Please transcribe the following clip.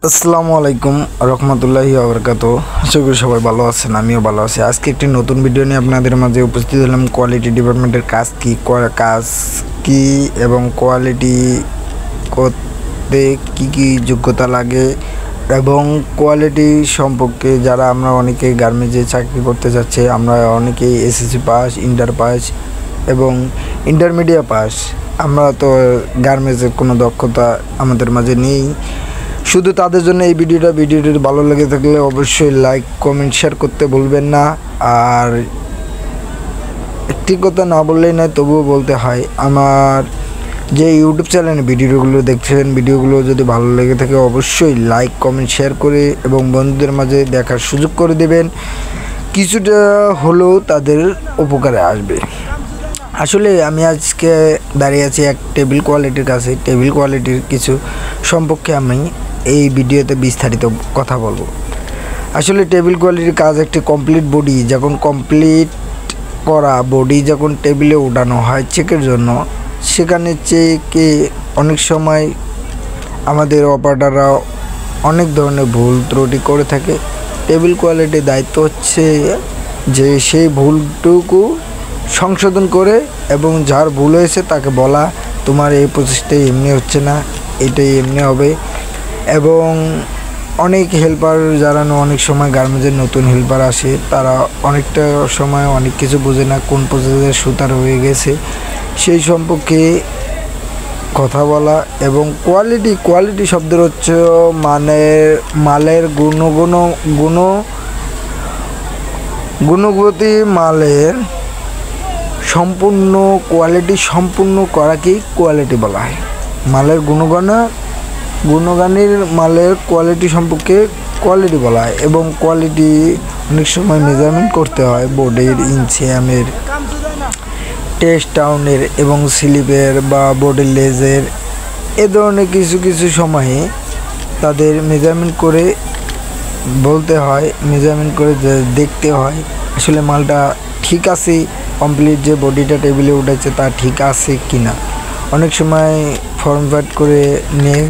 আসসালামু আলাইকুম রহমতুল্লাহি ওয়া বারাকাতুহু। আশা করি সবাই ভালো আছেন, আমিও ভালো আছি। আজকে একটি নতুন ভিডিও নিয়ে আপনাদের মাঝে উপস্থিত হলাম। কোয়ালিটি ডিপার্টমেন্টের কাজ কি এবং কোয়ালিটি করতে কি কি যোগ্যতা লাগে এবং কোয়ালিটি সম্পর্কে যারা আমরা অনেকেই গার্মেন্টসে চাকরি করতে যাচ্ছে, আমরা অনেকেই এসএসসি পাস, ইন্টার পাস এবং ইন্টারমিডিয়েট পাস। আমরা তো গার্মেন্টসের কোনো দক্ষতা আমাদের মাঝে নেই। শুধু তাদের জন্য এই ভিডিওটি ভালো লেগে থাকলে অবশ্যই লাইক কমেন্ট শেয়ার করতে ভুলবেন না। আর একটি কথা না বললেই নয়, তবুও বলতে হয়, আমার যে ইউটিউব চ্যানেলে ভিডিওগুলো দেখছেন, ভিডিওগুলো যদি ভালো লেগে থাকে অবশ্যই লাইক কমেন্ট শেয়ার করে এবং বন্ধুদের মাঝে দেখার সুযোগ করে দেবেন। কিছুটা হলেও তাদের উপকারে আসবে। আসলে আমি আজকে দাঁড়িয়ে আছি এক টেবিল কোয়ালিটির কাছে। টেবিল কোয়ালিটির কিছু সম্পর্কে আমি এই ভিডিওতে বিস্তারিত কথা বলবো। আসলে টেবিল কোয়ালিটির কাজ একটি কমপ্লিট বডি যখন কমপ্লিট করা বডি যখন টেবিলে উঠানো হয় চেকের জন্য, সেখানে চেকে অনেক সময় আমাদের অপারেটররা অনেক ধরনের ভুল ত্রুটি করে থাকে। টেবিল কোয়ালিটির দায়িত্ব হচ্ছে যে সেই ভুলটুকু সংশোধন করে এবং যার ভুল হয়েছে তাকে বলা, তোমার এই প্রসেসটাই এমনি হচ্ছে না, এটাই এমনি হবে। এবং অনেক হেল্পার যারা অনেক সময় গার্মেন্টসের নতুন হেল্পার আসে, তারা অনেকটা সময় অনেক কিছু বোঝে না, কোন প্রসেসের সুতার হয়ে গেছে সেই সম্পর্কে কথা বলা। এবং কোয়ালিটি শব্দের হচ্ছে মালের গুণগতি মালের সম্পূর্ণ কোয়ালিটি সম্পূর্ণ করাকেই কোয়ালিটি বলা হয়। মালের গুণগানের মালের কোয়ালিটি সম্পর্কে কোয়ালিটি বলা হয়। এবং কোয়ালিটি অনেক সময় মেজারমেন্ট করতে হয় বোর্ডের, ইঞ্চিয়ামের, টেস্ট টাউনের এবং স্লিপের বা বোর্ডের লেজের, এ ধরনের কিছু সময়ে তাদের মেজারমেন্ট করে বলতে হয়, মেজারমেন্ট করে দেখতে হয় আসলে মালটা ঠিক আছে, কমপ্লিট যে বডিটা টেবিলে উঠেছে তা ঠিক আছে কি না। অনেক সময় ফর্মফ্যাট করে নিয়ে